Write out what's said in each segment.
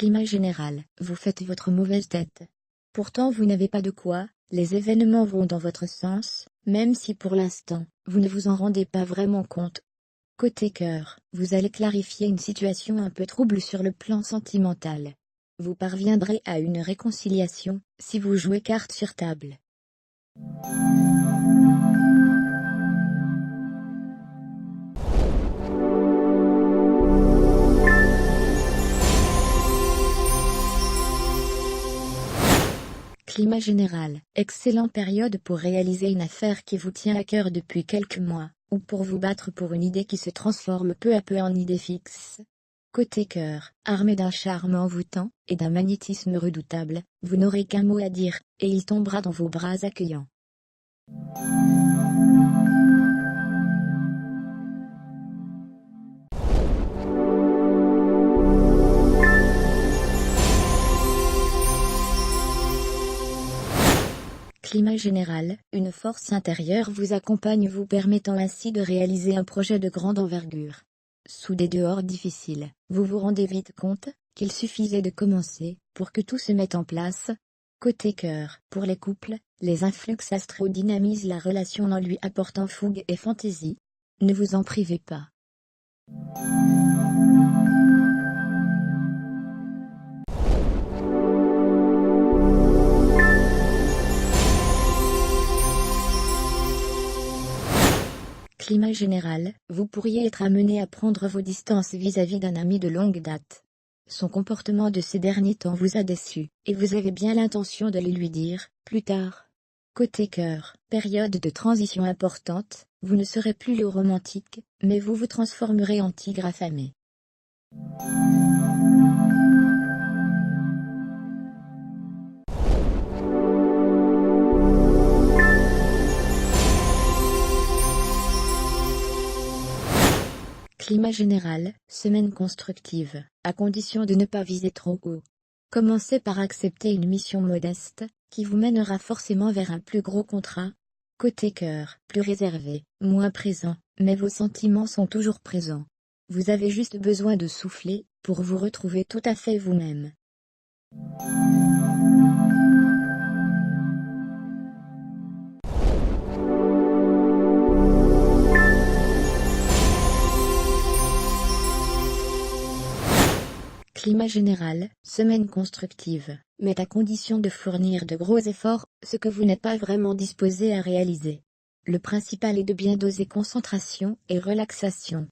Climat général, vous faites votre mauvaise tête. Pourtant vous n'avez pas de quoi, les événements vont dans votre sens, même si pour l'instant, vous ne vous en rendez pas vraiment compte. Côté cœur, vous allez clarifier une situation un peu trouble sur le plan sentimental. Vous parviendrez à une réconciliation, si vous jouez carte sur table. Climat général, excellente période pour réaliser une affaire qui vous tient à cœur depuis quelques mois, ou pour vous battre pour une idée qui se transforme peu à peu en idée fixe. Côté cœur, armé d'un charme envoûtant, et d'un magnétisme redoutable, vous n'aurez qu'un mot à dire, et il tombera dans vos bras accueillants. Climat général, une force intérieure vous accompagne vous permettant ainsi de réaliser un projet de grande envergure. Sous des dehors difficiles, vous vous rendez vite compte qu'il suffisait de commencer pour que tout se mette en place. Côté cœur, pour les couples, les influx astraux dynamisent la relation en lui apportant fougue et fantaisie. Ne vous en privez pas. Climat général, vous pourriez être amené à prendre vos distances vis-à-vis d'un ami de longue date. Son comportement de ces derniers temps vous a déçu, et vous avez bien l'intention de le lui dire, plus tard. Côté cœur, période de transition importante, vous ne serez plus le romantique, mais vous vous transformerez en tigre affamé. Climat général, semaine constructive, à condition de ne pas viser trop haut. Commencez par accepter une mission modeste, qui vous mènera forcément vers un plus gros contrat. Côté cœur, plus réservé, moins présent, mais vos sentiments sont toujours présents. Vous avez juste besoin de souffler, pour vous retrouver tout à fait vous-même. Climat général, semaine constructive, mais à condition de fournir de gros efforts, ce que vous n'êtes pas vraiment disposé à réaliser. Le principal est de bien doser concentration et relaxation.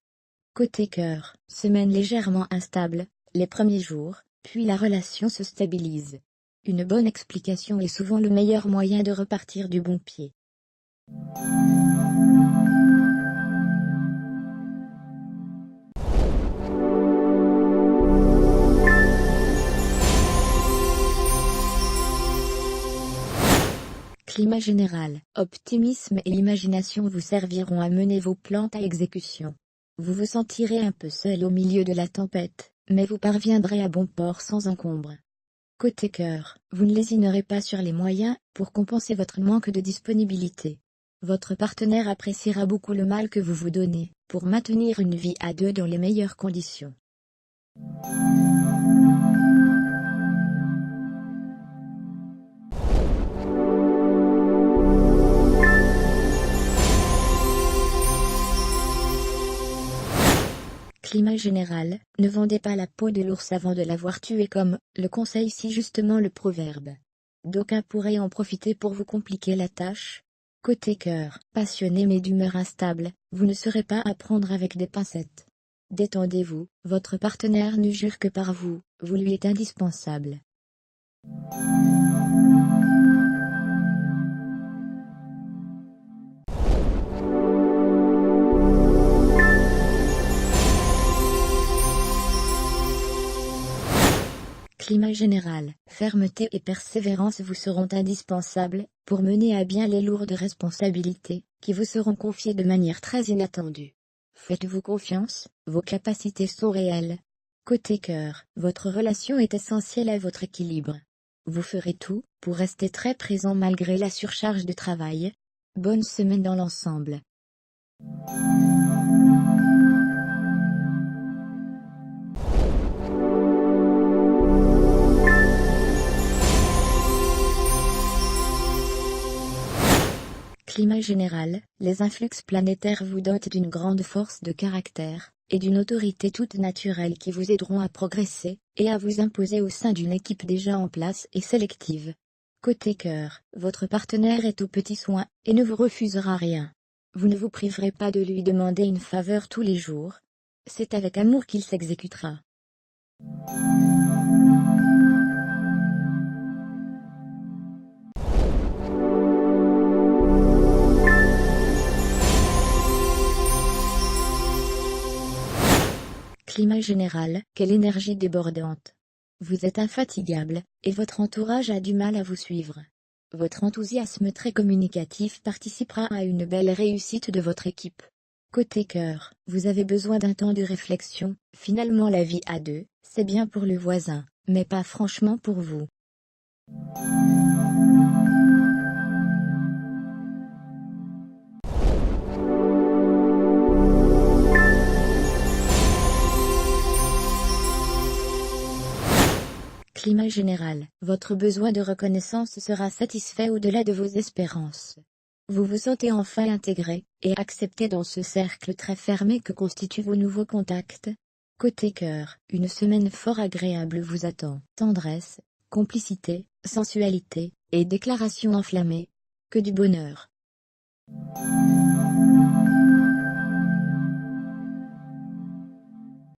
Côté cœur, semaine légèrement instable, les premiers jours, puis la relation se stabilise. Une bonne explication est souvent le meilleur moyen de repartir du bon pied. Climat général, optimisme et imagination vous serviront à mener vos plans à exécution. Vous vous sentirez un peu seul au milieu de la tempête, mais vous parviendrez à bon port sans encombre. Côté cœur, vous ne lésinerez pas sur les moyens pour compenser votre manque de disponibilité. Votre partenaire appréciera beaucoup le mal que vous vous donnez pour maintenir une vie à deux dans les meilleures conditions. Climat général, ne vendez pas la peau de l'ours avant de l'avoir tué comme le conseille si justement le proverbe. D'aucuns pourraient en profiter pour vous compliquer la tâche. Côté cœur, passionné mais d'humeur instable, vous ne serez pas à prendre avec des pincettes. Détendez-vous, votre partenaire ne jure que par vous, vous lui êtes indispensable. Climat général, fermeté et persévérance vous seront indispensables pour mener à bien les lourdes responsabilités qui vous seront confiées de manière très inattendue. Faites-vous confiance, vos capacités sont réelles. Côté cœur, votre relation est essentielle à votre équilibre. Vous ferez tout pour rester très présent malgré la surcharge de travail. Bonne semaine dans l'ensemble. Climat général, les influx planétaires vous dotent d'une grande force de caractère, et d'une autorité toute naturelle qui vous aideront à progresser, et à vous imposer au sein d'une équipe déjà en place et sélective. Côté cœur, votre partenaire est aux petits soins, et ne vous refusera rien. Vous ne vous priverez pas de lui demander une faveur tous les jours. C'est avec amour qu'il s'exécutera. Climat général, quelle énergie débordante. Vous êtes infatigable, et votre entourage a du mal à vous suivre. Votre enthousiasme très communicatif participera à une belle réussite de votre équipe. Côté cœur, vous avez besoin d'un temps de réflexion, finalement la vie à deux, c'est bien pour le voisin, mais pas franchement pour vous. Climat général, votre besoin de reconnaissance sera satisfait au-delà de vos espérances. Vous vous sentez enfin intégré, et accepté dans ce cercle très fermé que constituent vos nouveaux contacts. Côté cœur, une semaine fort agréable vous attend. Tendresse, complicité, sensualité, et déclarations enflammées. Que du bonheur.